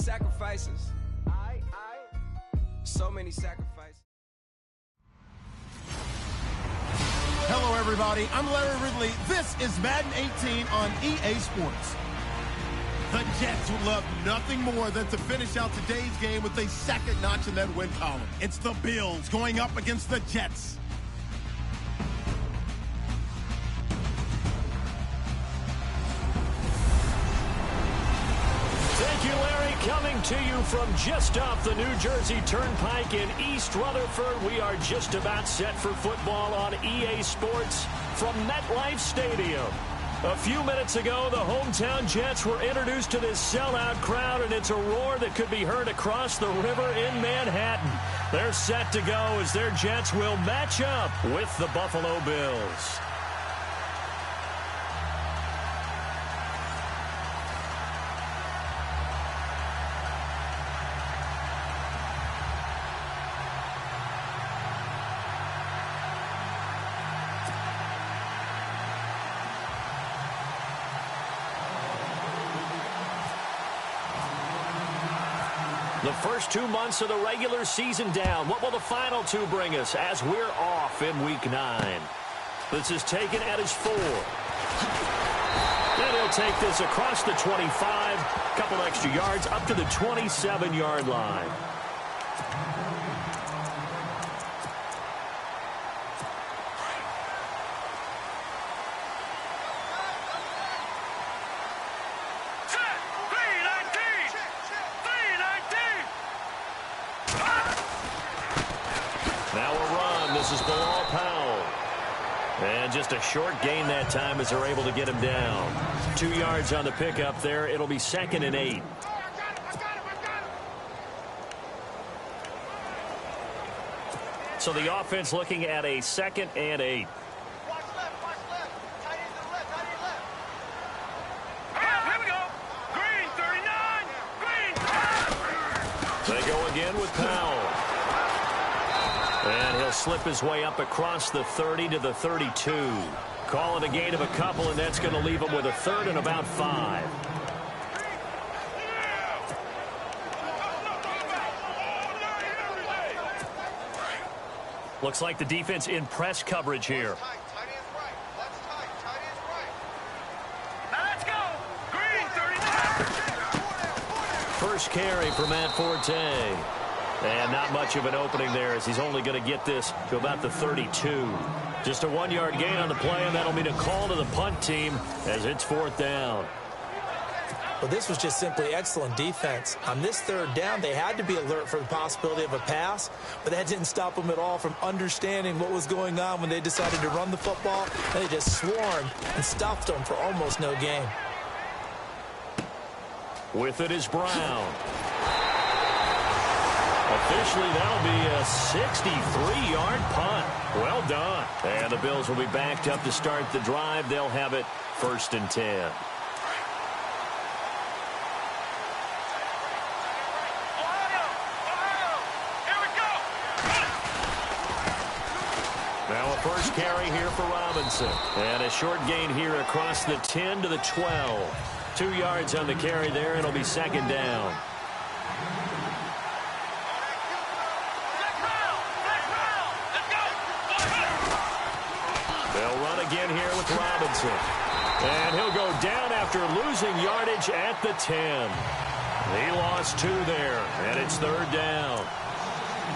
sacrifices. So many sacrifices. Hello, everybody. I'm Larry Ridley. This is Madden 18 on EA Sports. The Jets would love nothing more than to finish out today's game with a second notch in that win column. It's the Bills going up against the Jets. Thank you, Larry. Coming to you from just off the New Jersey Turnpike in East Rutherford. We are just about set for football on EA Sports from MetLife Stadium. A few minutes ago, the hometown Jets were introduced to this sellout crowd, and it's a roar that could be heard across the river in Manhattan. They're set to go as their Jets will match up with the Buffalo Bills. The first 2 months of the regular season down. What will the final two bring us as we're off in Week 9? This is taken at his 4. And he'll take this across the 25. Couple extra yards up to the 27-yard line. And just a short gain that time as they're able to get him down. 2 yards on the pickup there. It'll be 2nd and 8. So the offense looking at a 2nd and 8. Watch left. Tight end to the left. Here we go. Green, 39. Green. They go again with Powell. And he'll slip his way up across the 30 to the 32. Call it a gain of a couple, and that's going to leave him with a 3rd and about 5. Looks like the defense in press coverage here. Tight end's right. Watch tight. Tight end's right. Now let's go. Green, 39. First carry for Matt Forte. And not much of an opening there as he's only going to get this to about the 32. Just a 1-yard gain on the play, and that'll mean a call to the punt team as it's 4th down. Well, this was just simply excellent defense. On this 3rd down, they had to be alert for the possibility of a pass, but that didn't stop them at all from understanding what was going on when they decided to run the football, and they just swarmed and stopped them for almost no gain. With it is Brown. Officially, that'll be a 63-yard punt. Well done. And the Bills will be backed up to start the drive. They'll have it 1st and 10. Now a first carry here for Robinson. And a short gain here across the 10 to the 12. 2 yards on the carry there. It'll be 2nd down. Again here with Robinson. And he'll go down after losing yardage at the 10. He lost 2 there, and it's 3rd down.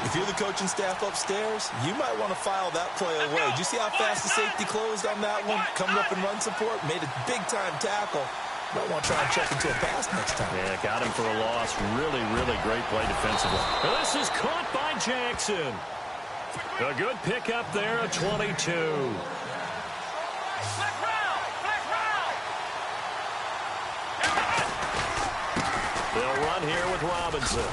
If you're the coaching staff upstairs, you might want to file that play away. Did you see how fast the safety closed on that one? Coming up in run support, made a big-time tackle. Might want to try and check into a pass next time. Yeah, got him for a loss. Really, really great play defensively. And this is caught by Jackson. A good pickup there, a 22. They'll run here with Robinson.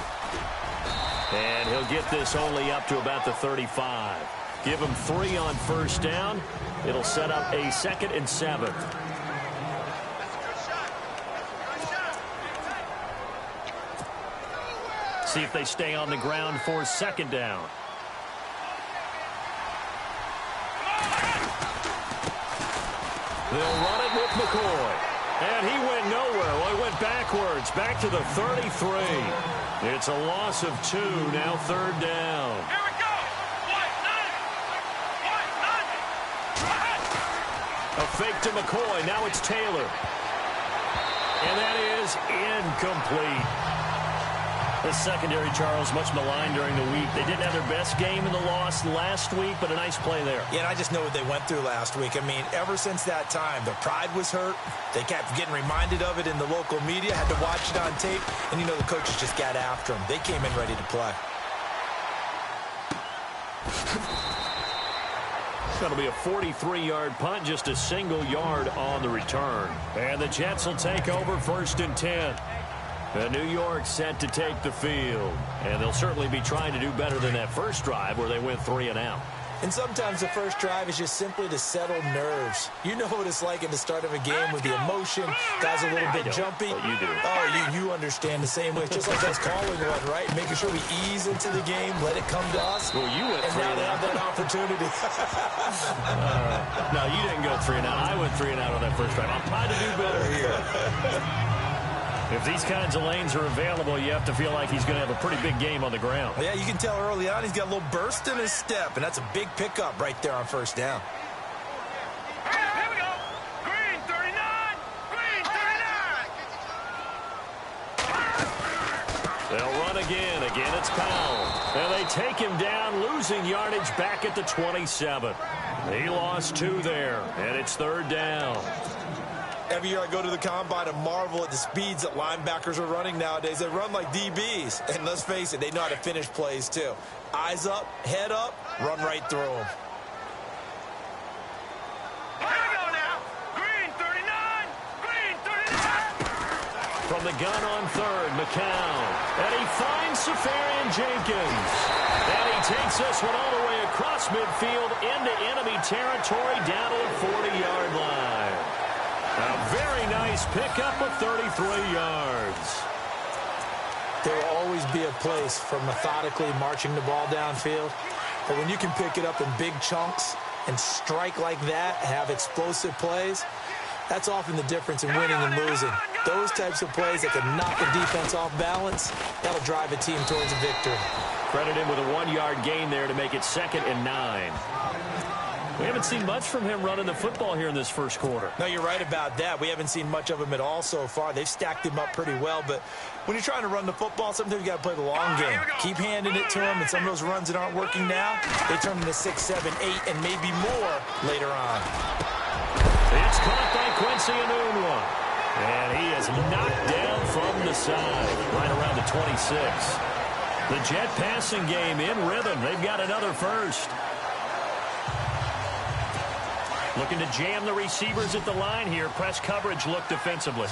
And he'll get this only up to about the 35. Give him 3 on 1st down. It'll set up a 2nd and 7. See if they stay on the ground for 2nd down. They'll run it with McCoy. And he went nowhere. Well, he went backwards, back to the 33. It's a loss of 2, now third down. Here we go. A fake to McCoy. Now it's Taylor. And that is incomplete. The secondary, Charles, much maligned during the week. They didn't have their best game in the loss last week, but a nice play there. Yeah, and I just know what they went through last week. I mean, ever since that time, their pride was hurt. They kept getting reminded of it in the local media, had to watch it on tape, and you know the coaches just got after them. They came in ready to play. That'll be a 43-yard punt, just a single yard on the return. And the Jets will take over 1st and 10. New York set to take the field. And they'll certainly be trying to do better than that first drive where they went 3 and out. And sometimes the first drive is just simply to settle nerves. You know what it's like at the start of a game with the emotion. Guys a little bit jumpy. But you do. Oh, you understand the same way. It's just like us calling one, right? Making sure we ease into the game, let it come to us. Well, you went and 3 now and they out. have that opportunity. No, you didn't go 3 and out. I went 3 and out on that first drive. I'm trying to do better here. If these kinds of lanes are available, you have to feel like he's going to have a pretty big game on the ground. Yeah, you can tell early on he's got a little burst in his step, and that's a big pickup right there on first down. Here we go. Green 39. Green 39. They'll run again. Again, it's Powell. And they take him down, losing yardage back at the 27. He lost 2 there, and it's 3rd down. Every year I go to the combine and marvel at the speeds that linebackers are running nowadays. They run like DBs. And let's face it, they know how to finish plays too. Eyes up, head up, run right through them. Here we go now. Green 39. Green 39. From the gun on 3rd, McCown. And he finds Safarian Jenkins. And he takes this one all the way across midfield into enemy territory down to the 40-yard line. A very nice pickup of 33 yards. There will always be a place for methodically marching the ball downfield. But when you can pick it up in big chunks and strike like that, have explosive plays, that's often the difference in winning and losing. Those types of plays that can knock a defense off balance, that'll drive a team towards a victory. Credit him with a 1-yard gain there to make it 2nd and 9. We haven't seen much from him running the football here in this first quarter. No, you're right about that. We haven't seen much of him at all so far. They've stacked him up pretty well, but when you're trying to run the football, sometimes you got to play the long game. Keep handing it to him, and some of those runs that aren't working now, they turn into 6, 7, 8, and maybe more later on. It's caught by Quincy Enunwa. And he is knocked down from the side, right around the 26. The Jet passing game in rhythm. They've got another first. Looking to jam the receivers at the line here. Press coverage look defensively.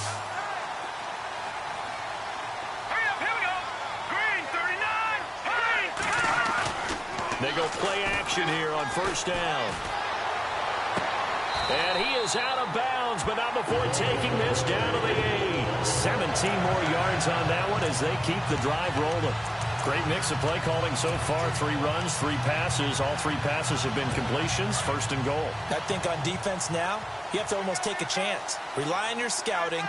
Hurry up, here we go. Green 39. Green 39. They go play action here on 1st down. And he is out of bounds, but not before taking this down to the 8. 17 more yards on that one as they keep the drive rolling. Great mix of play calling so far. 3 runs, 3 passes. All 3 passes have been completions. 1st and goal. I think on defense now, you have to almost take a chance. Rely on your scouting.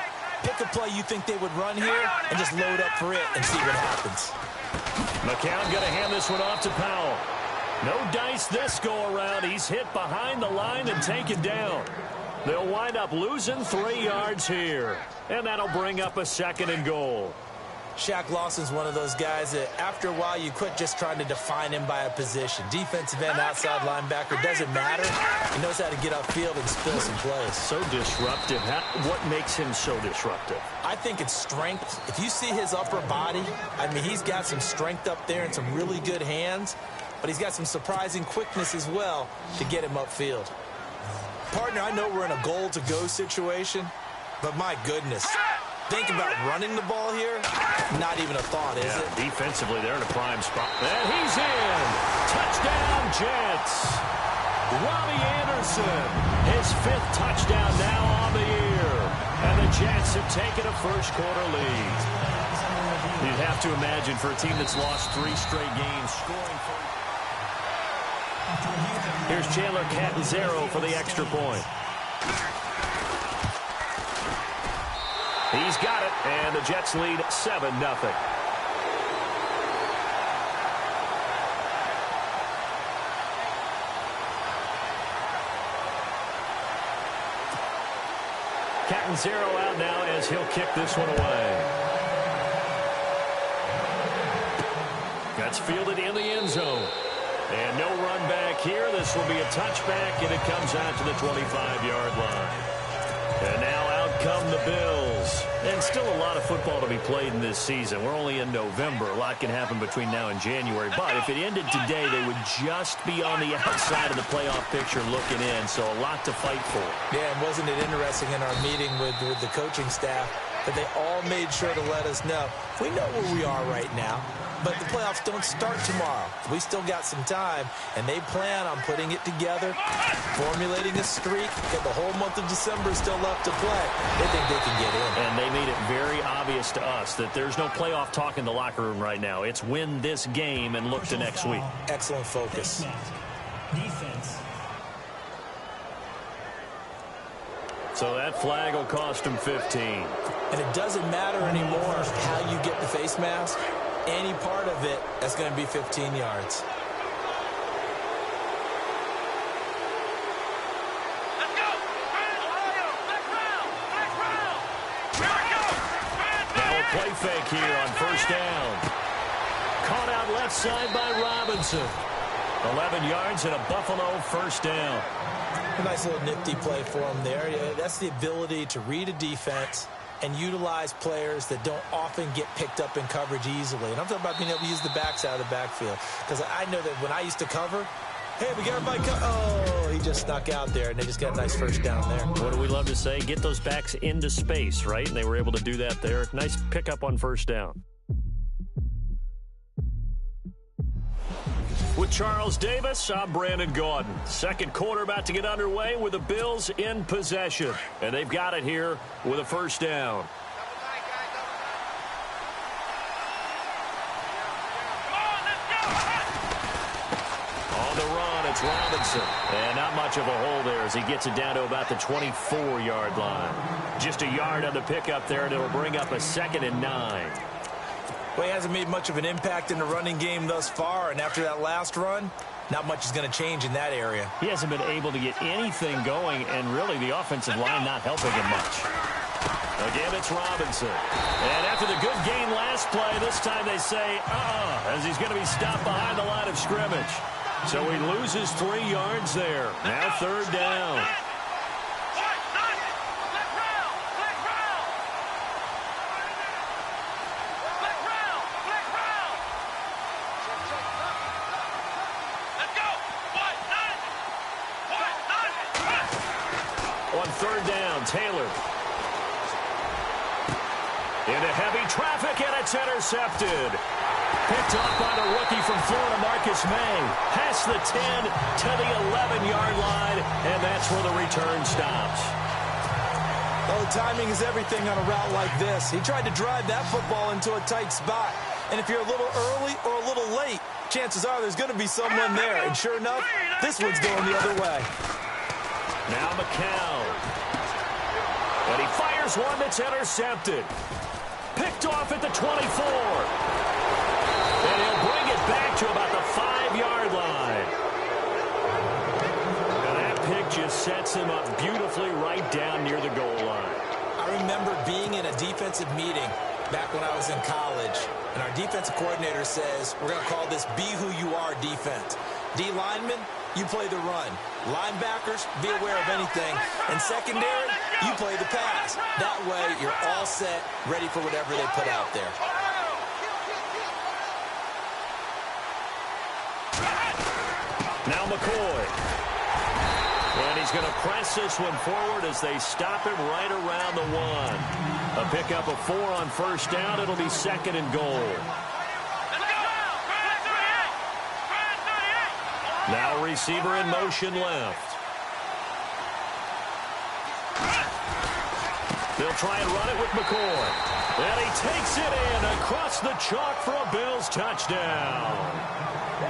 Pick a play you think they would run here and just load up for it and see what happens. McCown going to hand this one off to Powell. No dice this go-around. He's hit behind the line and taken down. They'll wind up losing 3 yards here. And that'll bring up a 2nd and goal. Shaq Lawson's one of those guys that after a while you quit just trying to define him by a position. Defensive end, outside linebacker, doesn't matter. He knows how to get upfield and spill some plays. So disruptive. What makes him so disruptive? I think it's strength. If you see his upper body, I mean, he's got some strength up there and some really good hands, but he's got some surprising quickness as well to get him upfield. Partner, I know we're in a goal-to-go situation, but my goodness. Think about running the ball here, not even a thought, is it? Defensively, they're in a prime spot. And he's in. Touchdown, Jets. Robbie Anderson, his 5th touchdown now on the year. And the Jets have taken a first-quarter lead. You'd have to imagine for a team that's lost 3 straight games, scoring for... Here's Chandler Catanzaro for the extra point. He's got it, and the Jets lead 7-0. Cat and zero out now as he'll kick this one away. That's fielded in the end zone. And no run back here. This will be a touchback, and it comes out to the 25-yard line. And now out come the Bills. And still a lot of football to be played in this season. We're only in November. A lot can happen between now and January. But if it ended today, they would just be on the outside of the playoff picture looking in. So a lot to fight for. Yeah, and wasn't it interesting in our meeting with the coaching staff that they all made sure to let us know, we know where we are right now, but the playoffs don't start tomorrow. We still got some time, and they plan on putting it together, formulating a streak, and the whole month of December is still left to play. They think they can get in. And they made it very obvious to us that there's no playoff talk in the locker room right now. It's win this game and look to next week. Excellent focus. Defense. So that flag will cost him 15. And it doesn't matter anymore how you get the face mask. Any part of it, that's going to be 15 yards. Let's go! Back round! Here we go! Now a play fake here on first down. Caught out left side by Robinson. 11 yards and a Buffalo first down. A nice little nifty play for him there. Yeah, that's the ability to read a defense and utilize players that don't often get picked up in coverage easily. And I'm talking about being able to use the backs out of the backfield. Because I know that when I used to cover, hey, we got everybody oh, he just snuck out there, and they just got a nice first down there. What do we love to say? Get those backs into space, right? And they were able to do that there. Nice pickup on first down. With Charles Davis, I'm Brandon Gaudin. Second quarter about to get underway with the Bills in possession. And they've got it here with a first down. On the run, it's Robinson. And not much of a hole there as he gets it down to about the 24-yard line. Just a yard on the pickup there, and it'll bring up a 2nd and 9. Well, he hasn't made much of an impact in the running game thus far, and after that last run, not much is going to change in that area. He hasn't been able to get anything going, and really the offensive line not helping him much. Again, it's Robinson. And after the good gain last play, this time they say, as he's going to be stopped behind the line of scrimmage. So he loses 3 yards there. Now third down. On third down, Taylor. Into heavy traffic, and it's intercepted. Picked off by the rookie from Florida, Marcus May. Past the 10 to the 11-yard line, and that's where the return stops. Well, the timing is everything on a route like this. He tried to drive that football into a tight spot. And if you're a little early or a little late, chances are there's going to be someone there. And sure enough, this one's going the other way. Now McCown. And he fires one that's intercepted. Picked off at the 24. And he'll bring it back to about the 5-yard line. And that pick just sets him up beautifully right down near the goal line. I remember being in a defensive meeting back when I was in college, and our defensive coordinator says, we're going to call this Be Who You Are defense. D linemen, you play the run. Linebackers, be aware of anything. And secondary, you play the pass. That way, you're all set, ready for whatever they put out there. Now McCoy. And he's going to press this one forward as they stop him right around the 1. A pickup of 4 on first down. It'll be 2nd and goal. Now receiver in motion left. They'll try and run it with McCoy. And he takes it in across the chalk for a Bills touchdown.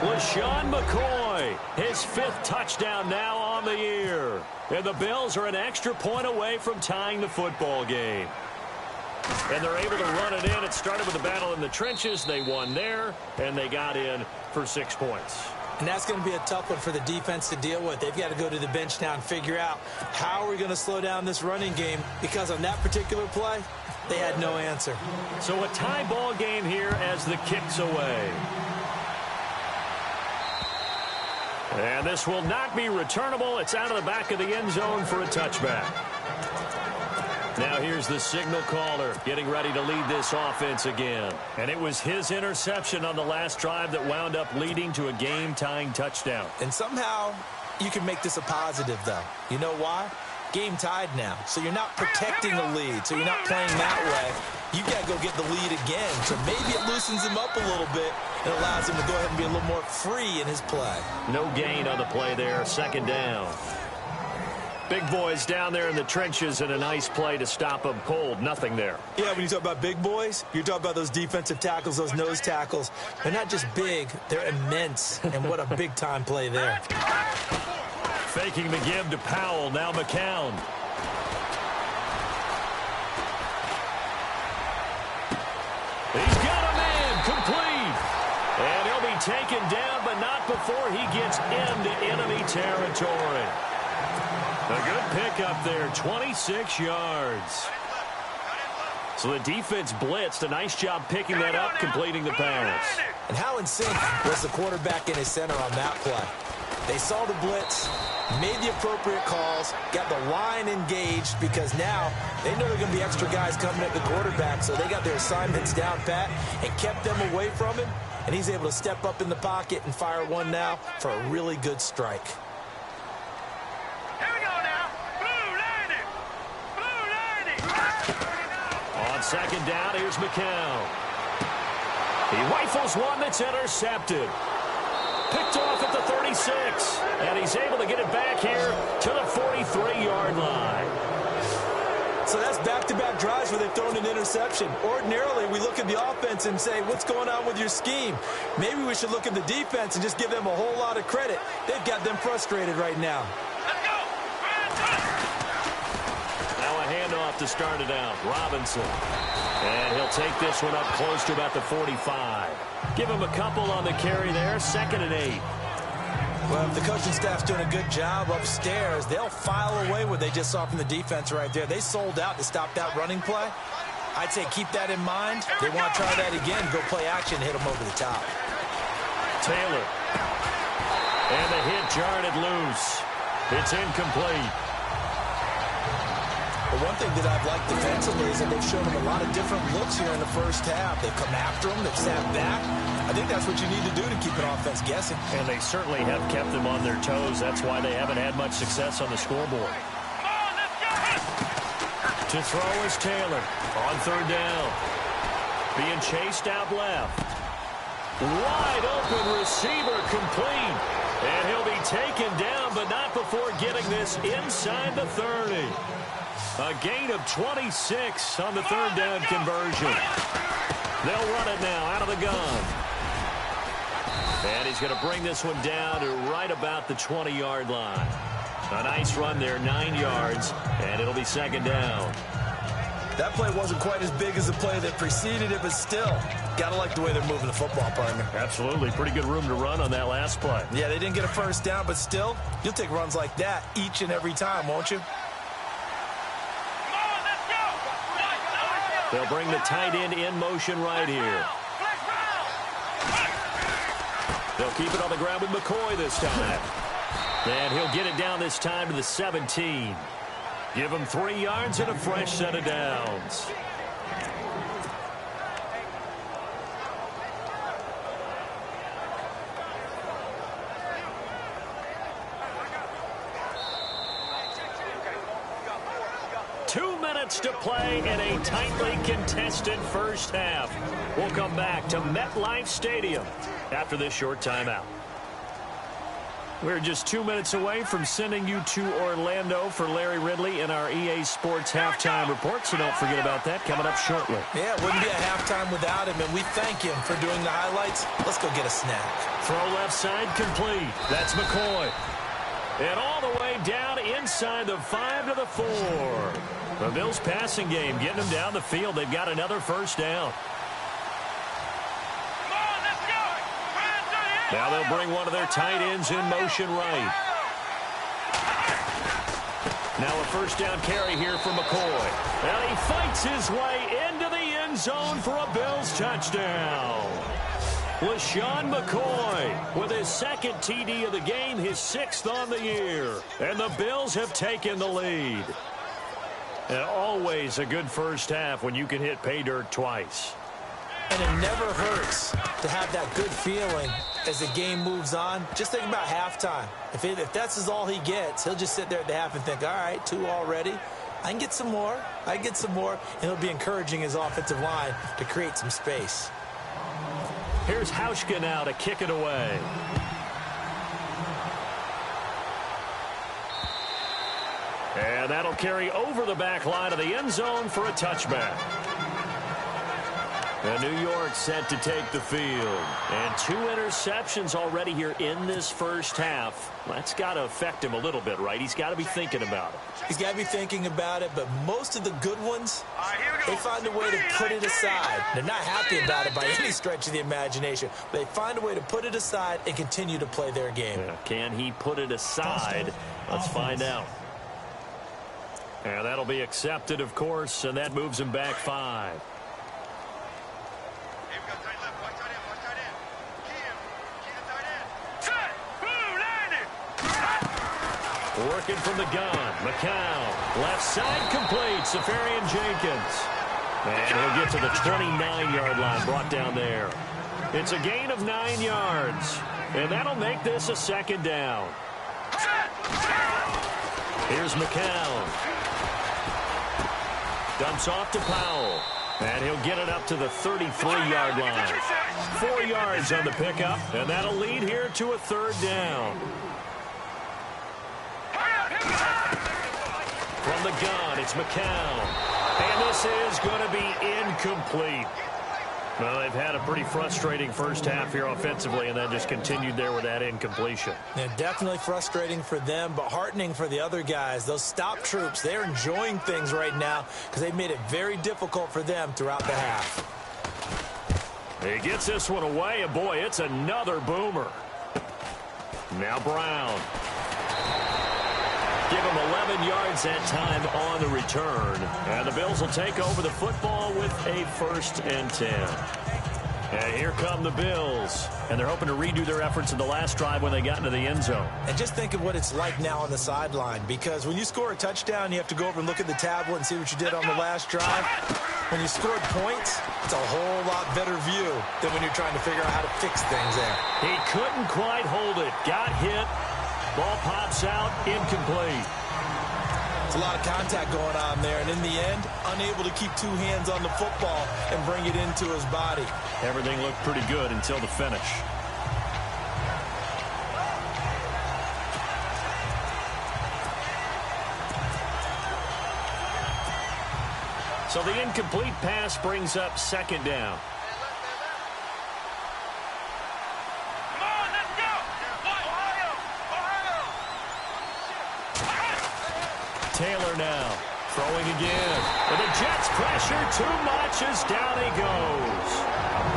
LaShawn McCoy, his 5th touchdown now on the year. And the Bills are an extra point away from tying the football game. And they're able to run it in. It started with a battle in the trenches. They won there, and they got in for 6 points. And that's going to be a tough one for the defense to deal with. They've got to go to the bench now and figure out how are we going to slow down this running game, because on that particular play, they had no answer. So a tie ball game here as the kick's away. And this will not be returnable. It's out of the back of the end zone for a touchback. Now here's the signal caller getting ready to lead this offense again. And it was his interception on the last drive that wound up leading to a game-tying touchdown. And somehow you can make this a positive, though. You know why? Game tied now. So you're not protecting a lead. So you're not playing that way. You got to go get the lead again. So maybe it loosens him up a little bit and allows him to go ahead and be a little more free in his play. No gain on the play there. Second down. Big boys down there in the trenches, and a nice play to stop them cold. Nothing there. Yeah, when you talk about big boys, you're talking about those defensive tackles, those nose tackles. They're not just big, they're immense. And what a big-time play there. Faking the give to Powell. Now McCown. He's got a man complete. And he'll be taken down, but not before he gets into enemy territory. A good pick up there, 26 yards. So the defense blitzed. A nice job picking that up, completing the pass. And how in sync was the quarterback in his center on that play? They saw the blitz, made the appropriate calls, got the line engaged, because now they know there are going to be extra guys coming at the quarterback, so they got their assignments down pat and kept them away from him, and he's able to step up in the pocket and fire one now for a really good strike. On second down, here's McCown. He rifles one that's intercepted. Picked off at the 36. And he's able to get it back here to the 43-yard line. So that's back-to-back drives where they've thrown an interception. Ordinarily, we look at the offense and say, what's going on with your scheme? Maybe we should look at the defense and just give them a whole lot of credit. They've got them frustrated right now. Handoff to start it out. Robinson. And he'll take this one up close to about the 45. Give him a couple on the carry there. 2nd and 8. Well, if the coaching staff's doing a good job upstairs, they'll file away what they just saw from the defense right there. They sold out to stop that running play. I'd say keep that in mind. They want to try that again, go play action, hit them over the top. Taylor. And the hit jarred it loose. It's incomplete. But one thing that I've liked defensively is that they've shown him a lot of different looks here in the first half. They've come after him. They've sat back. I think that's what you need to do to keep an offense guessing. And they certainly have kept them on their toes. That's why they haven't had much success on the scoreboard. To throw is Taylor on third down. Being chased out left. Wide open receiver complete. And he'll be taken down, but not before getting this inside the 30. A gain of 26 on the third down conversion. They'll run it now out of the gun. And he's going to bring this one down to right about the 20-yard line. A nice run there, 9 yards, and it'll be second down. That play wasn't quite as big as the play that preceded it, but still, got to like the way they're moving the football, partner. Absolutely. Pretty good room to run on that last play. Yeah, they didn't get a first down, but still, you'll take runs like that each and every time, won't you? They'll bring the tight end in motion right here. They'll keep it on the ground with McCoy this time. And he'll get it down this time to the 17. Give him 3 yards and a fresh set of downs. To play in a tightly contested first half. We'll come back to MetLife Stadium after this short timeout. We're just 2 minutes away from sending you to Orlando for Larry Ridley in our EA Sports halftime report, so don't forget about that coming up shortly. Yeah, it wouldn't be a halftime without him, and we thank him for doing the highlights. Let's go get a snack. Throw left side complete. That's McCoy. And all the way down inside the 5 to the 4. The Bills passing game getting them down the field. They've got another first down. Come on, let's go. Run to the end. Now they'll bring one of their tight ends in motion right. Now a first down carry here for McCoy. And he fights his way into the end zone for a Bills touchdown. LaShawn McCoy with his second TD of the game, his 6th on the year. And the Bills have taken the lead. And always a good first half when you can hit pay dirt twice. And it never hurts to have that good feeling as the game moves on. Just think about halftime. If that's all he gets, he'll just sit there at the half and think, all right, 2 already. I can get some more. I can get some more. And he'll be encouraging his offensive line to create some space. Here's Hauschka now to kick it away. And that'll carry over the back line of the end zone for a touchback. And New York set to take the field. And 2 interceptions already here in this first half. That's got to affect him a little bit, right? He's got to be thinking about it. He's got to be thinking about it, but most of the good ones, they find a way to put it aside. They're not happy about it by any stretch of the imagination. They find a way to put it aside and continue to play their game. Yeah, can he put it aside? Let's find out. And that'll be accepted, of course, and that moves him back 5. Working from the gun, McCown, left side complete, Safarian Jenkins. And he'll get to the 29-yard line, brought down there. It's a gain of 9 yards, and that'll make this a second down. Here's McCown. Dumps off to Powell, and he'll get it up to the 33-yard line. 4 yards on the pickup, and that'll lead here to a 3rd down. From the gun, it's McCown. And this is going to be incomplete. Well, they've had a pretty frustrating first half here offensively, and then just continued there with that incompletion. Yeah, definitely frustrating for them, but heartening for the other guys. Those stop troops, they're enjoying things right now because they've made it very difficult for them throughout the half. He gets this one away, and boy, it's another boomer. Now Brown. Give him 11 yards that time on the return. And the Bills will take over the football with a 1st and 10. And here come the Bills. And they're hoping to redo their efforts in the last drive when they got into the end zone. And just think of what it's like now on the sideline. Because when you score a touchdown, you have to go over and look at the tablet and see what you did on the last drive. When you scored points, it's a whole lot better view than when you're trying to figure out how to fix things there. He couldn't quite hold it. Got hit. Ball pops out, incomplete. It's a lot of contact going on there, and in the end, unable to keep 2 hands on the football and bring it into his body. Everything looked pretty good until the finish. So the incomplete pass brings up 2nd down. Taylor now throwing again. And the Jets pressure too much as down he goes.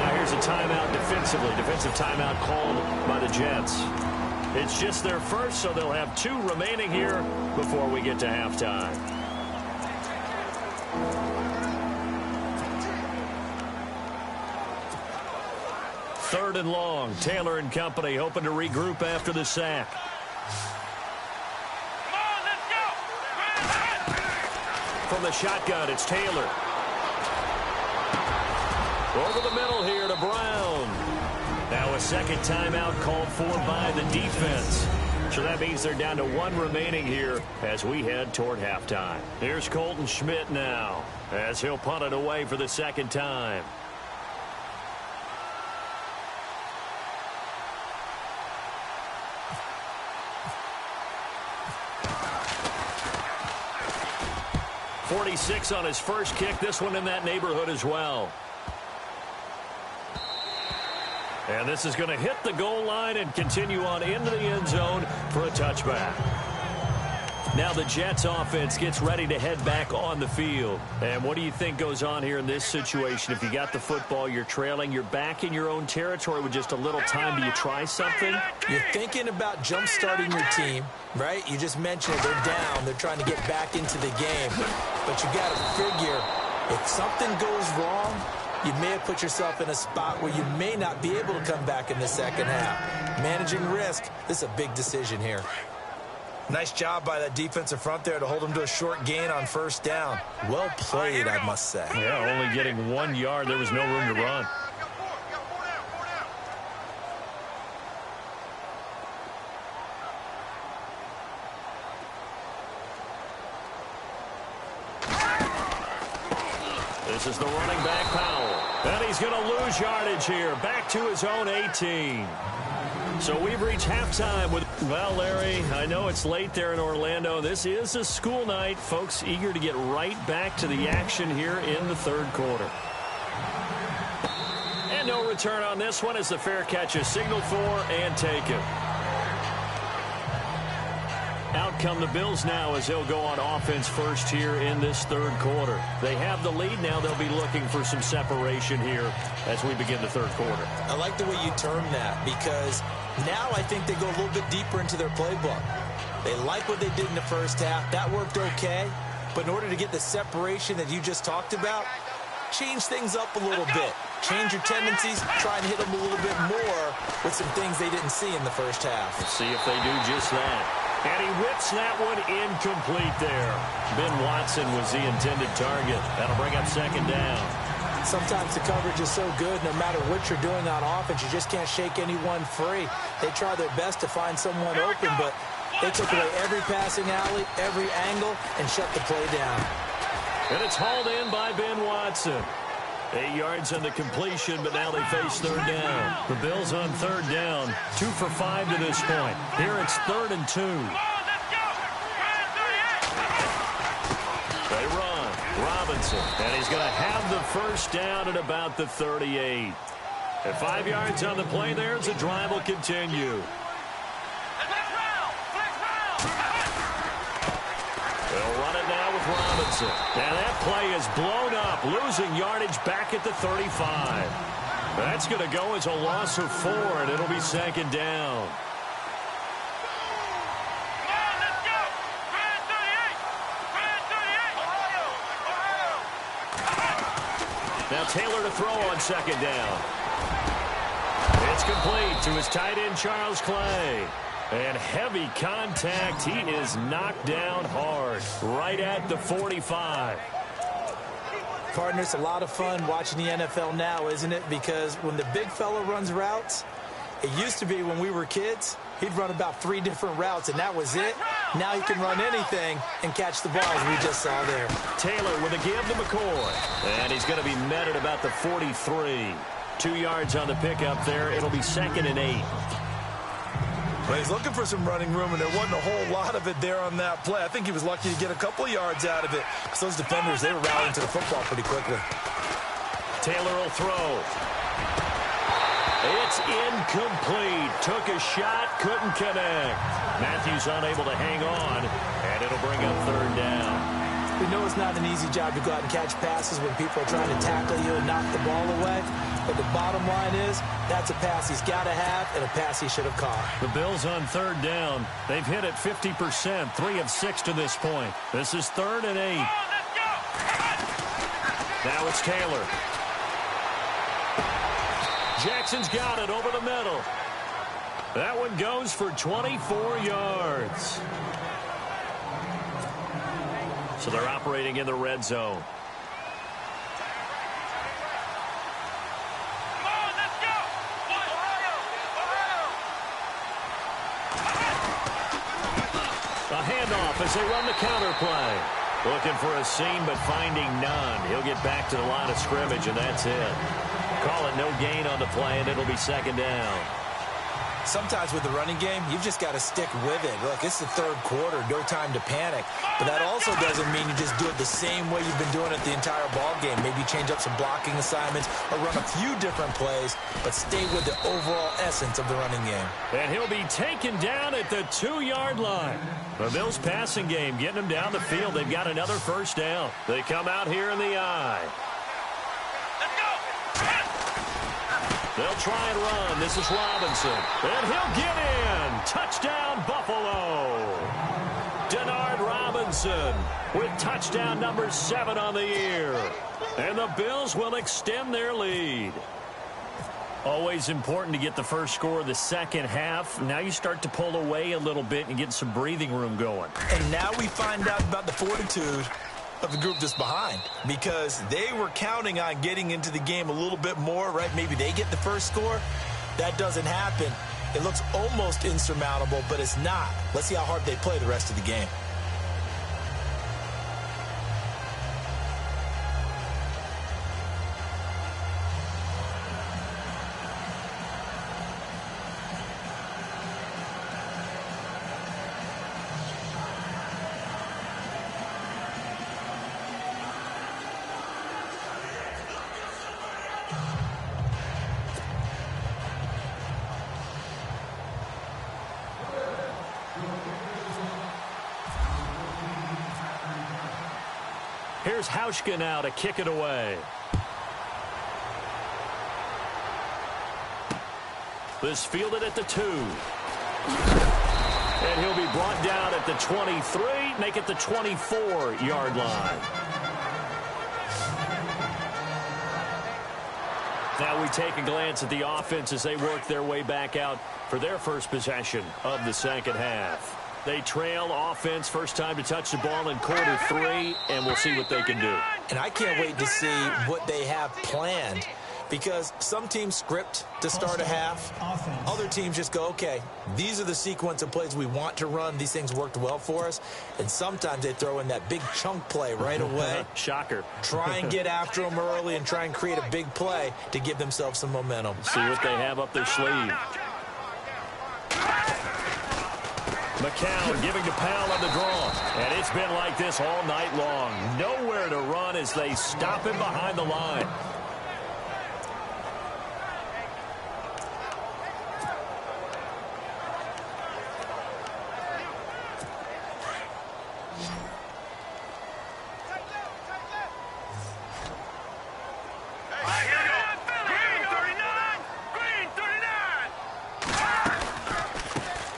Now here's a timeout defensively. Defensive timeout called by the Jets. It's just their first, so they'll have 2 remaining here before we get to halftime. Third and long. Taylor and company hoping to regroup after the sack. From the shotgun, it's Taylor. Over the middle here to Brown. Now a second timeout called for by the defense. So that means they're down to 1 remaining here as we head toward halftime. Here's Colton Schmidt now as he'll punt it away for the 2nd time. .46 on his first kick. This one in that neighborhood as well. And this is going to hit the goal line and continue on into the end zone for a touchback. Now the Jets offense gets ready to head back on the field. And what do you think goes on here in this situation? If you got the football, you're trailing, you're back in your own territory with just a little time. Do you try something? You're thinking about jump-starting your team, right? You just mentioned it. They're down. They're trying to get back into the game. But you got to figure, if something goes wrong, you may have put yourself in a spot where you may not be able to come back in the second half. Managing risk, this is a big decision here. Nice job by that defensive front there to hold them to a short gain on first down. Well played, I must say. Yeah, only getting 1 yard. There was no room to run. This is the running back, Powell. And he's going to lose yardage here. Back to his own 18. So we've reached halftime with, well, Larry, I know it's late there in Orlando. This is a school night. Folks eager to get right back to the action here in the third quarter. And no return on this one as the fair catch is signaled for and taken. Out come the Bills now as they'll go on offense first here in this third quarter. They have the lead now. They'll be looking for some separation here as we begin the third quarter. I like the way you term that because now I think they go a little bit deeper into their playbook. They like what they did in the first half. That worked okay. But in order to get the separation that you just talked about, change things up a little bit. Change your tendencies. Try and hit them a little bit more with some things they didn't see in the first half. Let's see if they do just that. And he whips that one incomplete there. Ben Watson was the intended target. That'll bring up second down. Sometimes the coverage is so good, no matter what you're doing on offense, you just can't shake anyone free. They try their best to find someone open, but they took away every passing alley, every angle, and shut the play down. And it's hauled in by Ben Watson. 8 yards on the completion, but now they face third down. The Bills on third down, 2 for 5 to this point. Here it's 3rd and 2. They run. Robinson, and he's going to have the first down at about the 38. At 5 yards on the play there, the drive will continue. They'll run it now with Robinson. And that play is blown up, losing yardage back at the 35. That's going to go as a loss of 4, and it'll be second down. Now Taylor to throw on second down. It's complete to his tight end, Charles Clay. And heavy contact. He is knocked down hard right at the 45. Partner, it's a lot of fun watching the NFL now, isn't it? Because when the big fella runs routes, it used to be when we were kids, he'd run about 3 different routes, and that was it. Now he can run anything and catch the ball, as we just saw there. Taylor with a give to McCoy. And he's going to be met at about the 43. 2 yards on the pickup there. It'll be 2nd and 8. Well, he's looking for some running room, and there wasn't a whole lot of it there on that play. I think he was lucky to get a couple of yards out of it because those defenders, they were rallying to the football pretty quickly. Taylor will throw. It's incomplete. Took a shot, couldn't connect. Matthews unable to hang on, and it'll bring up third down. We know it's not an easy job to go out and catch passes when people are trying to tackle you and knock the ball away. But the bottom line is, that's a pass he's got to have and a pass he should have caught. The Bills on third down. They've hit it 50%, 3 of 6 to this point. This is 3rd and 8. Now it's Taylor. Jackson's got it over the middle. That one goes for 24 yards. So they're operating in the red zone. A handoff as they run the counter play. Looking for a seam, but finding none. He'll get back to the line of scrimmage, and that's it. Call it no gain on the play, and it'll be second down. Sometimes with the running game, you've just got to stick with it. Look, it's the third quarter, no time to panic. But that also doesn't mean you just do it the same way you've been doing it the entire ball game. Maybe change up some blocking assignments or run a few different plays, but stay with the overall essence of the running game. And he'll be taken down at the 2-yard line. The Bills passing game getting them down the field. They've got another first down. They come out here in the I. They'll try and run. This is Robinson. And he'll get in. Touchdown, Buffalo. Denard Robinson with touchdown number 7 on the year. And the Bills will extend their lead. Always important to get the first score of the second half. Now you start to pull away a little bit and get some breathing room going. And now we find out about the fortitude of the group that's behind, because they were counting on getting into the game a little bit more, right? Maybe they get the first score. That doesn't happen. It looks almost insurmountable, but it's not. Let's see how hard they play the rest of the game. Here's Hauschka now to kick it away. This fielded at the 2. And he'll be brought down at the 23, make it the 24-yard line. Now we take a glance at the offense as they work their way back out for their first possession of the second half. They trail offense, first time to touch the ball in quarter 3, and we'll see what they can do. And I can't wait to see what they have planned, because some teams script to start a half. Other teams just go, okay, these are the sequence of plays we want to run. These things worked well for us. And sometimes they throw in that big chunk play right away. Shocker. Try and get after them early and try and create a big play to give themselves some momentum. See what they have up their sleeve. McCown giving to Powell on the draw. And it's been like this all night long. Nowhere to run as they stop him behind the line.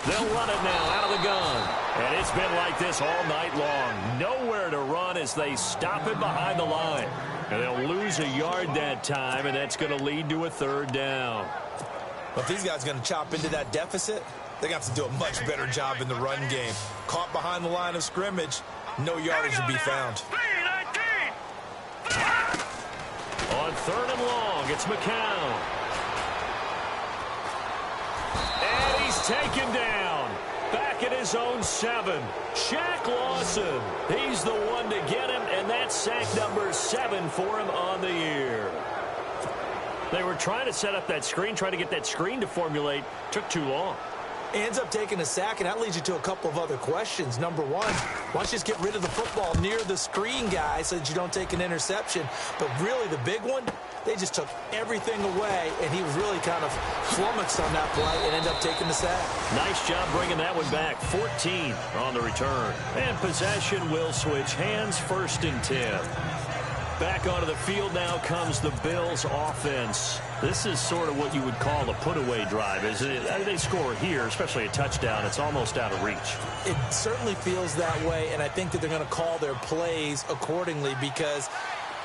They'll run it now out of the gun. And it's been like this all night long. Nowhere to run as they stop him behind the line. And they'll lose a yard that time, and that's going to lead to a third down. Well, if these guys are going to chop into that deficit, they're going to have to do a much better job in the run game. Caught behind the line of scrimmage, no yardage to be found. On third and long, it's McCown. And he's taken down. Back at his own 7. Shaq Lawson. He's the one to get him, and that's sack number 7 for him on the year. They were trying to set up that screen, trying to get that screen to formulate. Took too long. Ends up taking a sack, and that leads you to a couple of other questions. Number one, why don't you just get rid of the football near the screen guy so that you don't take an interception? But really the big one, they just took everything away, and he was really kind of flummoxed on that play and ended up taking the sack. Nice job bringing that one back. 14 on the return. And possession will switch hands, 1st and 10. Back onto the field now comes the Bills offense. This is sort of what you would call a put-away drive, isn't it? They score here, especially a touchdown. It's almost out of reach. It certainly feels that way, and I think that they're going to call their plays accordingly, because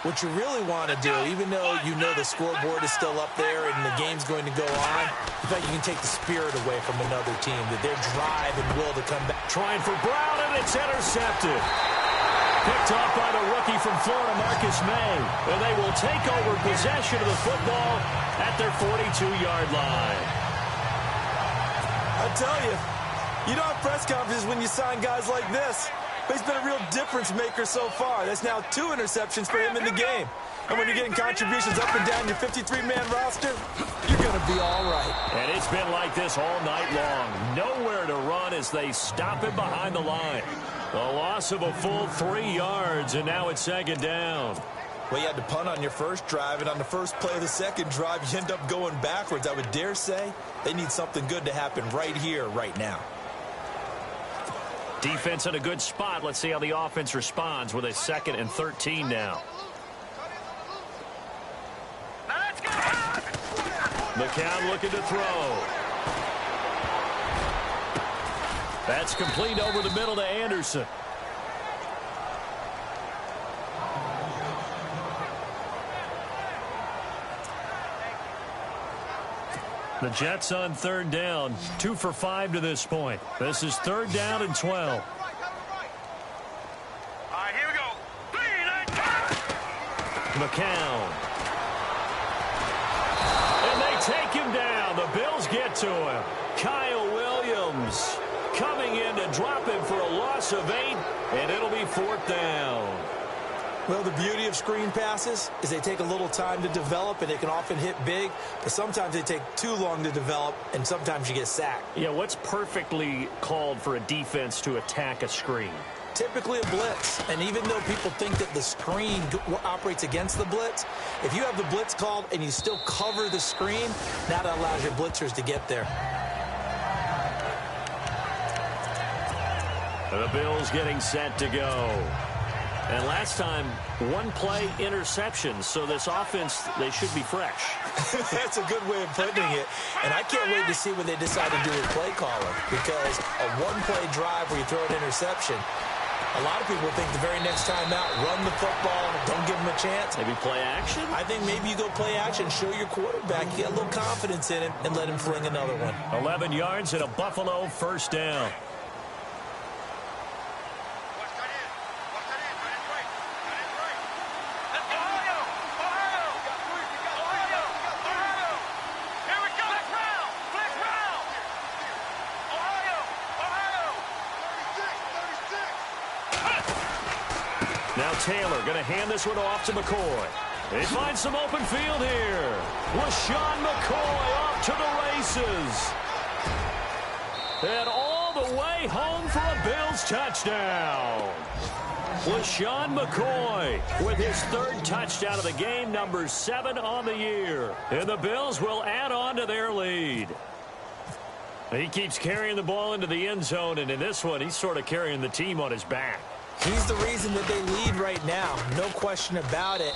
what you really want to do, even though you know the scoreboard is still up there and the game's going to go on, in fact, you can take the spirit away from another team, that their drive and will to come back. Trying for Brown, and it's intercepted. Picked off by the rookie from Florida, Marcus May. And they will take over possession of the football at their 42-yard line. I tell you, you don't have press conferences when you sign guys like this. He's been a real difference maker so far. That's now 2 interceptions for him in the game. And when you're getting contributions up and down your 53-man roster, you're going to be all right. And it's been like this all night long. Nowhere to run as they stop him behind the line. The loss of a full 3 yards, and now it's 2nd down. Well, you had to punt on your first drive, and on the first play of the second drive, you end up going backwards. I would dare say they need something good to happen right here, right now. Defense in a good spot. Let's see how the offense responds with a 2nd and 13 now. McCown looking to throw. That's complete over the middle to Anderson. The Jets on 3rd down. 2 for 5 to this point. This is 3rd down and 12. All right, here we go. 3, 9, McCown. And they take him down. The Bills get to him. Kyle Williams coming in to drop him for a loss of 8, and it'll be 4th down. Well, the beauty of screen passes is they take a little time to develop, and they can often hit big, but sometimes they take too long to develop, and sometimes you get sacked. Yeah, what's perfectly called for a defense to attack a screen? Typically a blitz, and even though people think that the screen operates against the blitz, if you have the blitz called and you still cover the screen, that allows your blitzers to get there. The Bills getting set to go. And last time, 1-play interception, so this offense, they should be fresh. That's a good way of putting it. And I can't wait to see what they decide to do with play calling, because a 1-play drive where you throw an interception, a lot of people think the very next time out, run the football, don't give them a chance. Maybe play action? I think maybe you go play action, show your quarterback, you get a little confidence in him, and let him fling another one. 11 yards and a Buffalo 1st down. Now Taylor going to hand this one off to McCoy. They find some open field here. LaShawn McCoy off to the races. And all the way home for a Bills touchdown. LaShawn McCoy with his 3rd touchdown of the game, number 7 on the year. And the Bills will add on to their lead. He keeps carrying the ball into the end zone, and in this one, he's sort of carrying the team on his back. He's the reason that they lead right now, no question about it.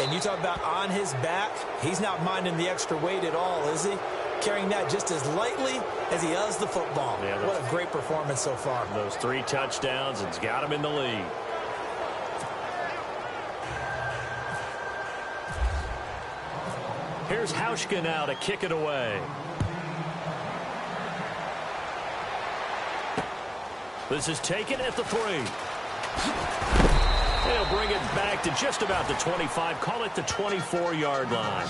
And you talk about on his back, he's not minding the extra weight at all, is he? Carrying that just as lightly as he does the football. Yeah, what a great performance so far. Those 3 touchdowns, it's got him in the lead. Here's Hauschka now to kick it away. This is taken at the 3. They'll bring it back to just about the 25. Call it the 24-yard line.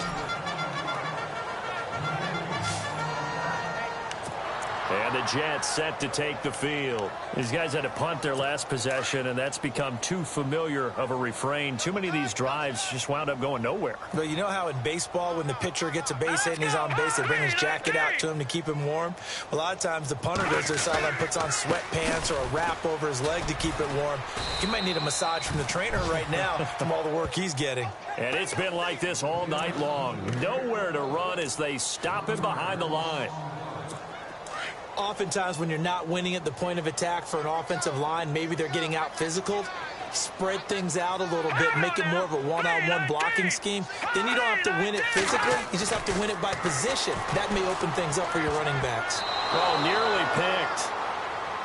And the Jets set to take the field. These guys had to punt their last possession, and that's become too familiar of a refrain. Too many of these drives just wound up going nowhere. Well, you know how in baseball, when the pitcher gets a base hit and he's on base, they bring his jacket out to him to keep him warm? A lot of times the punter goes to the sideline, puts on sweatpants or a wrap over his leg to keep it warm. He might need a massage from the trainer right now from all the work he's getting. And it's been like this all night long. Nowhere to run as they stop him behind the line. Oftentimes when you're not winning at the point of attack for an offensive line, maybe they're getting out physical, spread things out a little bit, make it more of a one-on-one blocking scheme. Then you don't have to win it physically. You just have to win it by position. That may open things up for your running backs. Well, nearly picked.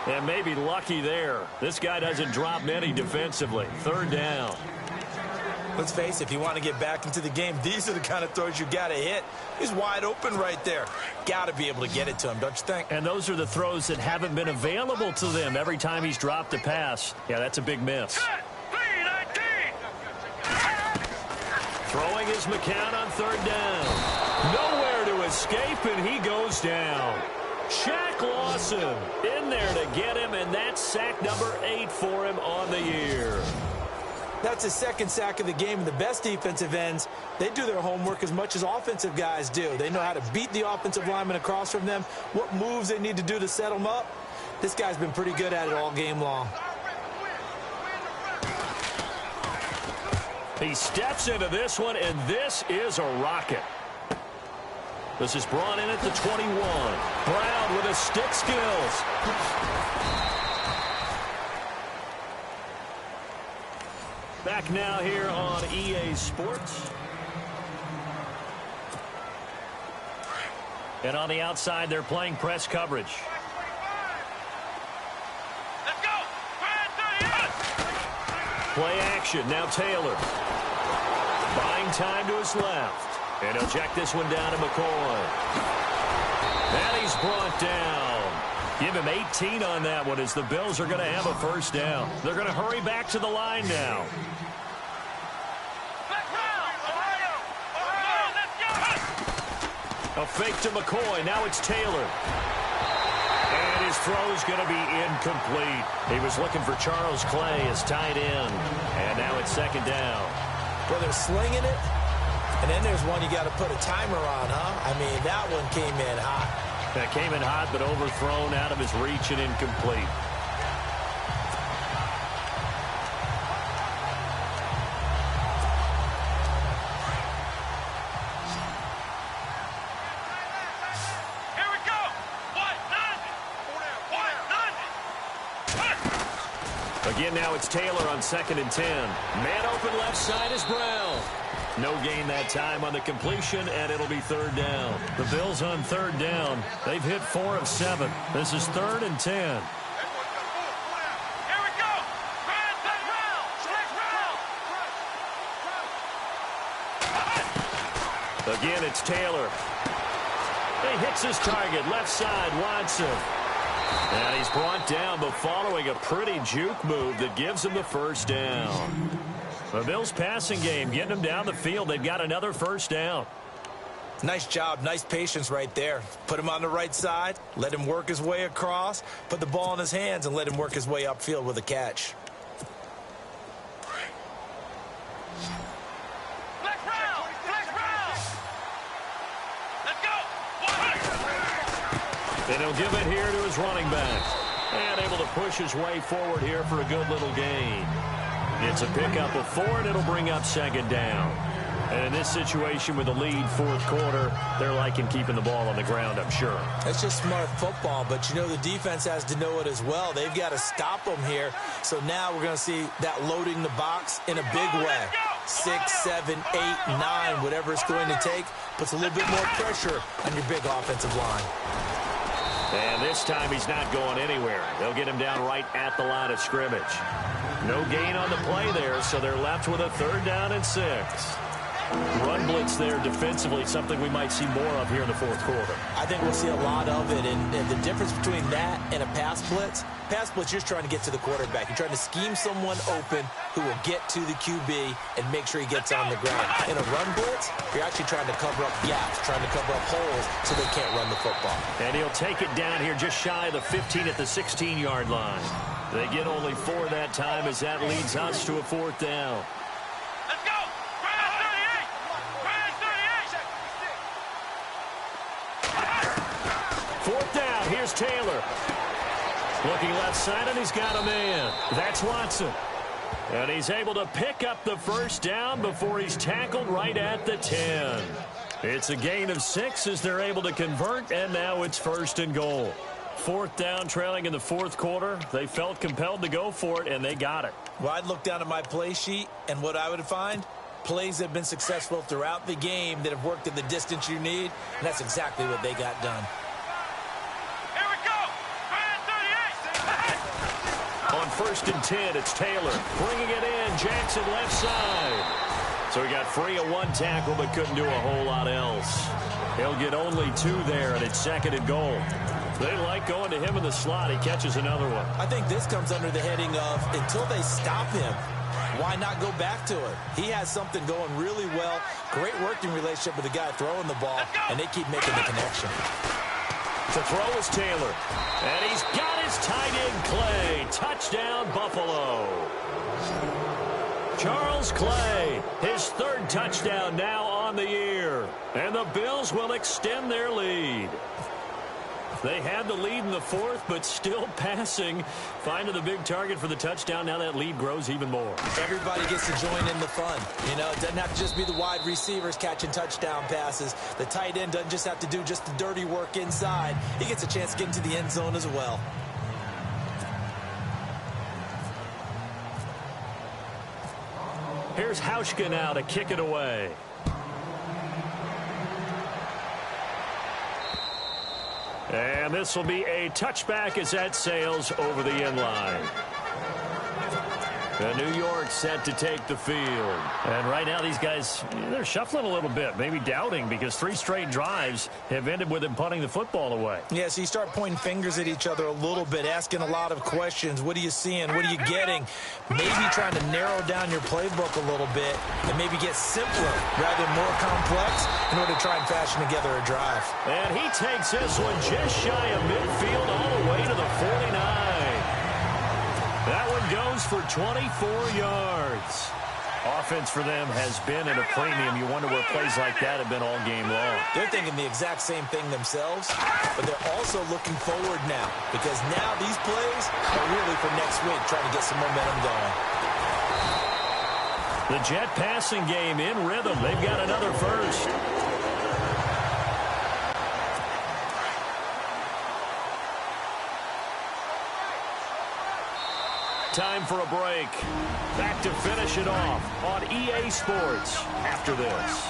And maybe lucky there. This guy doesn't drop many defensively. 3rd down. Let's face it, if you want to get back into the game, these are the kind of throws you got to hit. He's wide open right there. Got to be able to get it to him, don't you think? And those are the throws that haven't been available to them every time he's dropped a pass. Yeah, that's a big miss. Throwing is McCown on 3rd down. Nowhere to escape, and he goes down. Shaq Lawson in there to get him, and that's sack number 8 for him on the year. That's his second sack of the game, and the best defensive ends, they do their homework as much as offensive guys do. They know how to beat the offensive lineman across from them, what moves they need to do to set them up. This guy's been pretty good at it all game long. He steps into this one, and this is a rocket. This is brought in at the 21. Brown with his stick skills. Back now here on EA Sports. And on the outside, they're playing press coverage. Let's go. Play action. Now Taylor. Buying time to his left. And he'll check this one down to McCoy. And he's brought down. Give him 18 on that one as the Bills are going to have a first down. They're going to hurry back to the line now. A fake to McCoy. Now it's Taylor. And his throw's going to be incomplete. He was looking for Charles Clay as tight end. And now it's second down. Well, they're slinging it. And then there's one you got to put a timer on, huh? I mean, that one came in hot. That came in hot, but overthrown out of his reach and incomplete. Here we go. Again, now it's Taylor on 2nd and 10. Man open left side is Brown. No gain that time on the completion, and it'll be third down. The Bills on third down. They've hit 4 of 7. This is 3rd and 10. Here we go. Again, it's Taylor. He hits his target, left side, Watson. And he's brought down, but following a pretty juke move that gives him the first down. The Bills' passing game, getting them down the field. They've got another first down. Nice job, nice patience right there. Put him on the right side, let him work his way across, put the ball in his hands, and let him work his way upfield with a catch. And he'll give it here to his running back. And able to push his way forward here for a good little gain. It's a pickup of 4, and it'll bring up second down. And in this situation with the lead, fourth quarter, they're liking keeping the ball on the ground, I'm sure. That's just smart football, but you know the defense has to know it as well. They've got to stop them here. So now we're going to see that loading the box in a big way. 6, 7, 8, 9, whatever it's going to take, puts a little bit more pressure on your big offensive line. And this time he's not going anywhere. They'll get him down right at the line of scrimmage. No gain on the play there, so they're left with a 3rd down and 6. Run blitz there defensively, something we might see more of here in the fourth quarter. I think we'll see a lot of it, and the difference between that and a pass blitz, you're just trying to get to the quarterback. You're trying to scheme someone open who will get to the QB and make sure he gets on the ground. In a run blitz, you're actually trying to cover up gaps, trying to cover up holes so they can't run the football. And he'll take it down here just shy of the 15 at the 16-yard line. They get only 4 that time as that leads us to a 4th down. Let's go. Fourth down, here's Taylor. Looking left side, and he's got a man. That's Watson. And he's able to pick up the first down before he's tackled right at the 10. It's a gain of 6 as they're able to convert, and now it's 1st and goal. 4th down, trailing in the fourth quarter. They felt compelled to go for it, and they got it. Well, I'd look down at my play sheet, and what I would find, plays that have been successful throughout the game that have worked at the distance you need, and that's exactly what they got done. On 1st and 10, it's Taylor bringing it in. Jackson left side. So he got free of 1 tackle but couldn't do a whole lot else. He'll get only 2 there, and it's 2nd and goal. They like going to him in the slot. He catches another one. I think this comes under the heading of until they stop him, why not go back to it? He has something going really well. Great working relationship with the guy throwing the ball, and they keep making the connection. To throw is Taylor. And he's got his tight end, Clay. Touchdown, Buffalo. Charles Clay, his third touchdown now on the year. And the Bills will extend their lead. They had the lead in the fourth, but still passing. Finding the big target for the touchdown. Now that lead grows even more. Everybody gets to join in the fun. You know, it doesn't have to just be the wide receivers catching touchdown passes. The tight end doesn't just have to do just the dirty work inside. He gets a chance to get into the end zone as well. Here's Hauschka now to kick it away. And this will be a touchback as that sails over the end line. And New York set to take the field. And right now these guys, they're shuffling a little bit, maybe doubting, because 3 straight drives have ended with them punting the football away. Yeah, so you start pointing fingers at each other a little bit, asking a lot of questions. What are you seeing? What are you getting? Maybe trying to narrow down your playbook a little bit and maybe get simpler rather than more complex in order to try and fashion together a drive. And he takes this one just shy of midfield all the way to the 49. That one goes for 24 yards. Offense for them has been at a premium. You wonder where plays like that have been all game long. They're thinking the exact same thing themselves, but they're also looking forward now because now these plays are really for next week, trying to get some momentum going. The Jet passing game in rhythm. They've got another first. Time for a break. Back to finish it off on EA Sports after this.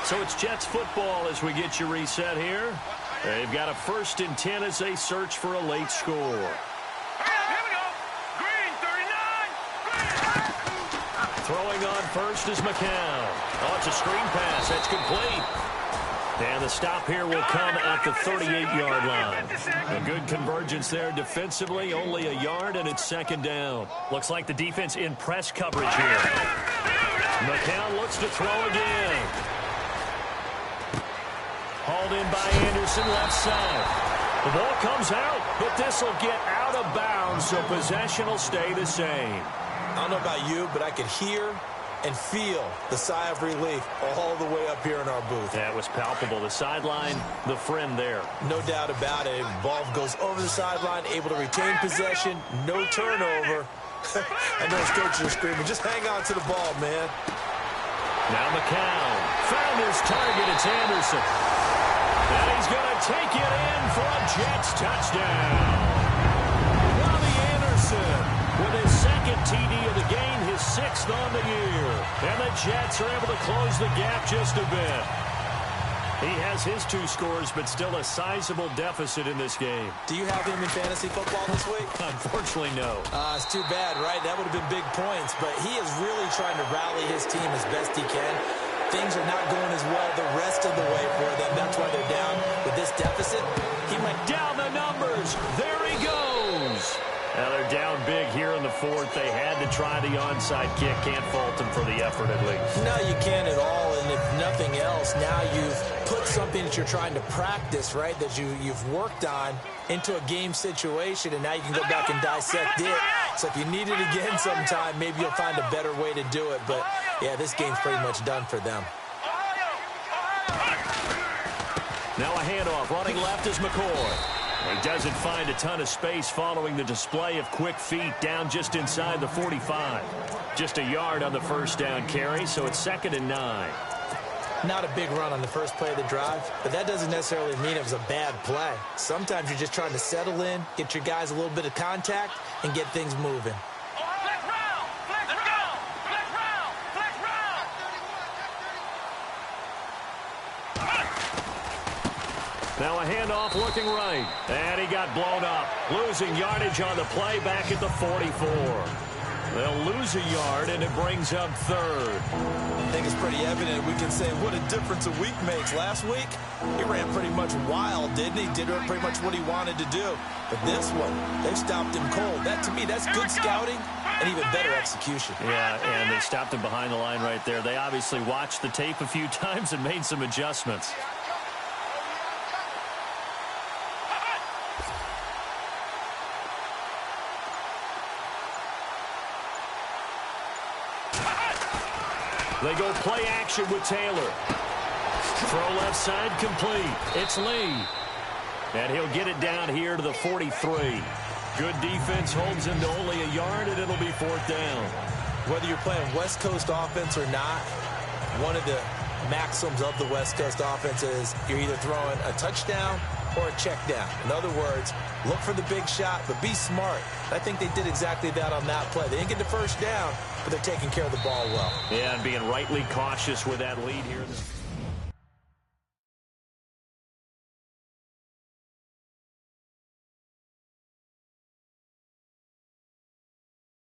So it's Jets football as we get you reset here. They've got a 1st and 10 as they search for a late score. Here we go. Green, 39. Throwing on first is McCown. Oh, it's a screen pass. That's complete. And the stop here will come at the 38-yard line. A good convergence there defensively, only a yard, and it's 2nd down. Looks like the defense in press coverage here. McCown looks to throw again. Hauled in by Anderson, left side. The ball comes out, but this will get out of bounds, so possession will stay the same. I don't know about you, but I could hear and feel the sigh of relief all the way up here in our booth. That was palpable. The sideline, the friend there. No doubt about it. Ball goes over the sideline, able to retain possession, no turnover. I know his coaches are screaming, just hang on to the ball, man. Now McCown found his target. It's Anderson. And he's going to take it in for a Jets touchdown. Robbie Anderson with his 2nd TD of the game, his 6th on the year. And the Jets are able to close the gap just a bit. He has his 2 scores, but still a sizable deficit in this game. Do you have him in fantasy football this week? Unfortunately, no. It's too bad, right? That would have been big points, but he is really trying to rally his team as best he can. Things are not going as well the rest of the way for them. That's why they're down with this deficit. He might down the numbers. There he goes. Now they're down big here in the 4th. They had to try the onside kick. Can't fault them for the effort at least. No, you can't at all. And if nothing else, now you've put something that you're trying to practice, right, that you've worked on into a game situation, and now you can go back and dissect it. So if you need it again sometime, maybe you'll find a better way to do it. But, yeah, this game's pretty much done for them. Now a handoff. Running left is McCoy. He doesn't find a ton of space following the display of quick feet down just inside the 45. Just a yard on the 1st down carry, so it's 2nd and 9. Not a big run on the first play of the drive, but that doesn't necessarily mean it was a bad play. Sometimes you're just trying to settle in, get your guys a little bit of contact, and get things moving. Now a handoff looking right. And he got blown up. Losing yardage on the play back at the 44. They'll lose a yard, and it brings up 3rd. I think it's pretty evident. We can say what a difference a week makes. Last week, he ran pretty much wild, didn't he? Did pretty much what he wanted to do. But this one, they've stopped him cold. That, to me, that's good scouting and even better execution. Yeah, and they stopped him behind the line right there. They obviously watched the tape a few times and made some adjustments. They go play action with Taylor. Throw left side complete. It's Lee. And he'll get it down here to the 43. Good defense holds him to only a yard, and it'll be 4th down. Whether you're playing West Coast offense or not, one of the maxims of the West Coast offense is you're either throwing a touchdown or a check down. In other words, look for the big shot, but be smart. I think they did exactly that on that play. They didn't get the first down, but they're taking care of the ball well. Yeah, and being rightly cautious with that lead here.